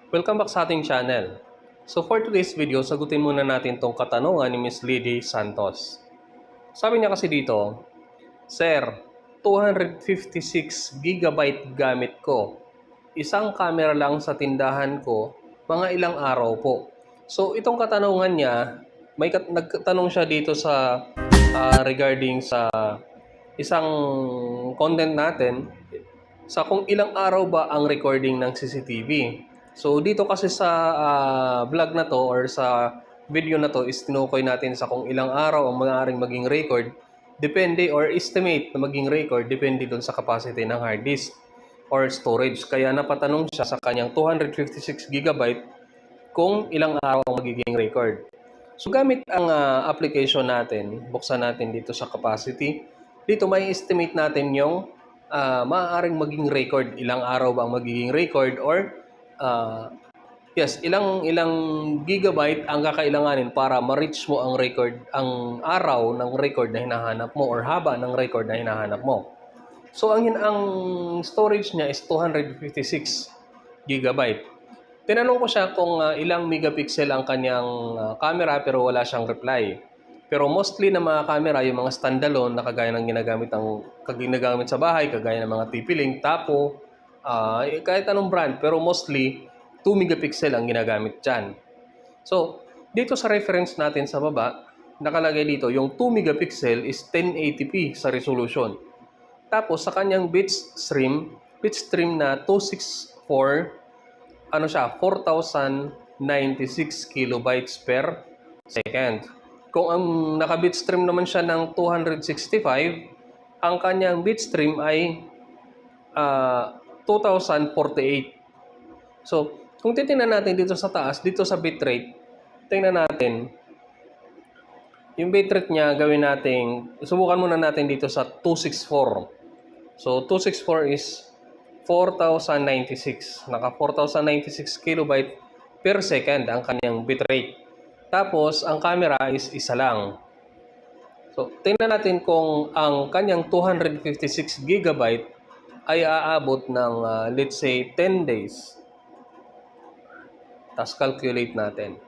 Welcome back sa ating channel. So for today's video, sagutin muna natin tong katanungan ni Miss Lidy Santos. Sabi niya kasi dito, Sir, 256 gigabyte gamit ko. Isang camera lang sa tindahan ko, mga ilang araw po. So itong katanungan niya, nagtanong siya dito sa regarding sa isang content natin sa kung ilang araw ba ang recording ng CCTV. So dito kasi sa vlog na to or sa video na to is tinukoy natin sa kung ilang araw ang maaaring maging record. Depende or estimate na maging record depende doon sa capacity ng hard disk or storage. Kaya napatanong siya sa kanyang 256 gigabyte kung ilang araw ang magiging record. So gamit ang application natin, buksan natin dito sa capacity. Dito may estimate natin yung maaaring maging record, ilang araw ba ang magiging record or ilang gigabyte ang kakailanganin para ma-reach mo ang record, ang araw ng record na hinahanap mo or haba ng record na hinahanap mo. So ang storage niya is 256 gigabyte. Tinanong ko siya kung ilang megapixel ang kanyang camera pero wala siyang reply. Pero mostly na mga camera, yung mga standalone na kagaya ng ginagamit sa bahay, kagaya ng mga TP-Link, Tapo, kahit anong brand, pero mostly 2 megapixel ang ginagamit dyan. So, dito sa reference natin sa baba, nakalagay dito, yung 2 megapixel is 1080p sa resolution. Tapos, sa kanyang bitstream na 264, 4,096 kilobytes per second. Kung ang naka-bitstream naman siya ng 265, ang kanyang bitstream ay 2,048. So, kung titingnan natin dito sa taas, dito sa bitrate, tingnan natin, yung bitrate niya gawin natin, subukan muna natin dito sa 264. So, 264 is 4,096. Naka 4,096 kilobyte per second ang kanyang bitrate. Tapos, ang camera is isa lang. So, tingnan natin kung ang kanyang 256 gigabyte ay aabot ng, let's say, 10 days. Tapos, calculate natin.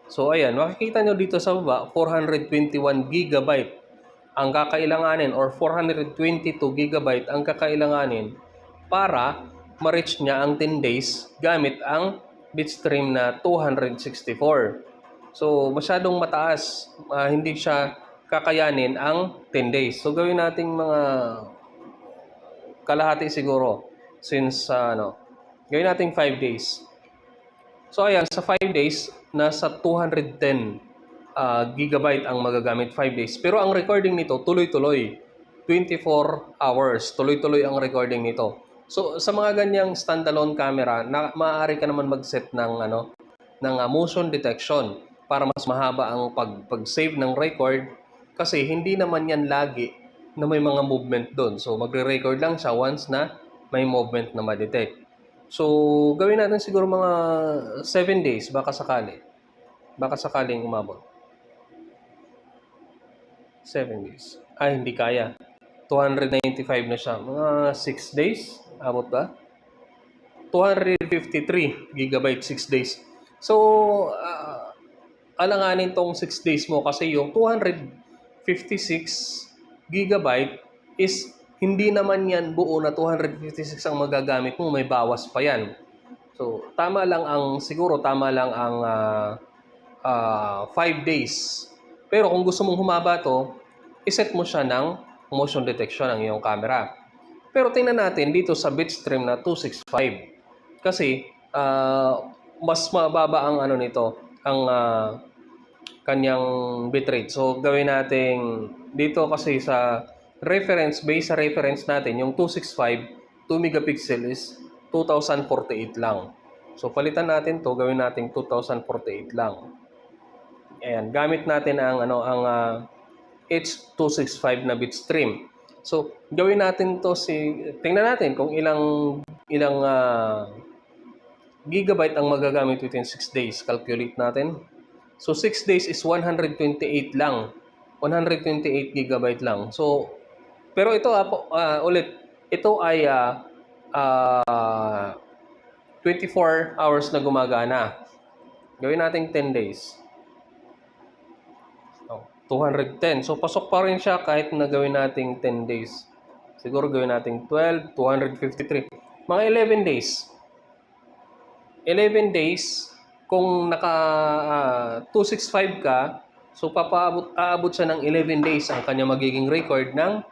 So, ayan, makikita nyo dito sa baba, 421 gigabyte ang kakailanganin or 422 gigabyte ang kakailanganin para ma-reach niya ang 10 days gamit ang bitstream na 264. So, masyadong mataas. Hindi siya kakayanin ang 10 days. So, gawin nating mga kalahati siguro since, gawin nating 5 days. So, ayan, sa 5 days, nasa 210 gigabyte ang magagamit 5 days. Pero ang recording nito, tuloy-tuloy. 24 hours. Tuloy-tuloy ang recording nito. So, sa mga ganyang standalone camera, maaari ka naman mag-set ng, motion detection para mas mahaba ang pag-save ng record kasi hindi naman yan lagi na may mga movement doon. So, magre-record lang siya once na may movement na ma-detect. So, gawin natin siguro mga 7 days, baka sakali. Baka sakaling umabot. 7 days. Ay, hindi kaya. 295 na siya. Mga 6 days. Abot ba? 253 gigabyte 6 days. So, alanganin tong 6 days mo kasi yung 256 gigabyte is hindi naman yan buo na 256 ang magagamit mo. May bawas pa yan. So, tama lang ang 5 days. Pero kung gusto mong humaba to, iset mo siya ng motion detection ang iyong camera. Pero tingnan natin dito sa bitstream na 265. Kasi mas mababa ang ang kanyang bitrate. So gawin natin dito kasi sa reference, base sa reference natin, yung 265, 2 megapixel is 2048 lang. So palitan natin to, gawin natin 2048 lang. Ayan, gamit natin ang H265 na bitstream. So, gawin natin to tingnan natin kung ilang gigabyte ang magagamit within 6 days. Calculate natin. So, 6 days is 128 lang. 128 gigabyte lang. So, pero ito ulit, ito ay 24 hours na gumagana. Gawin natin 10 days. 210. So, pasok pa rin siya kahit na gawin natin 10 days. Siguro gawin natin 12, 253. Mga 11 days. 11 days, kung naka 265 ka, so aabot siya ng 11 days ang kanya magiging record ng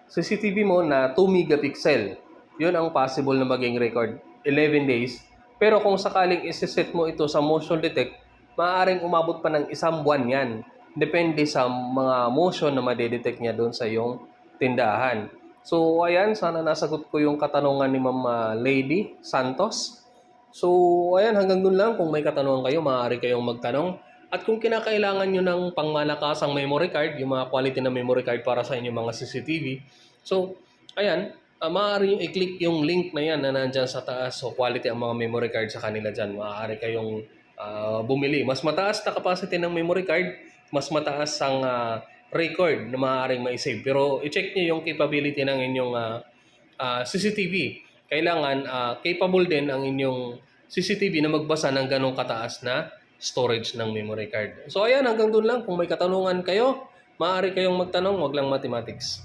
CCTV mo na 2 megapixel. Yun ang possible na maging record, 11 days. Pero kung sakaling isiset mo ito sa motion detect, maaaring umabot pa ng 1 buwan yan. Depende sa mga motion na madedetect niya doon sa iyong tindahan. So, ayan, sana nasagot ko yung katanungan ni Ma'am Lady Santos. So, ayan, hanggang doon lang. Kung may katanungan kayo, maaari kayong magtanong. At kung kinakailangan nyo ng pangmalakasang memory card, yung mga quality na memory card para sa inyong mga CCTV, so, ayan, maaari nyo i-click yung link na yan na nandyan sa taas. So, quality ang mga memory card sa kanila dyan. Maaari kayong bumili. Mas mataas na capacity ng memory card, mas mataas ang record na maaaring ma-save. Pero i-check nyo yung capability ng inyong CCTV. Kailangan capable din ang inyong CCTV na magbasa ng ganong kataas na storage ng memory card. So ayan, hanggang doon lang. Kung may katanungan kayo, maaari kayong magtanong, wag lang mathematics.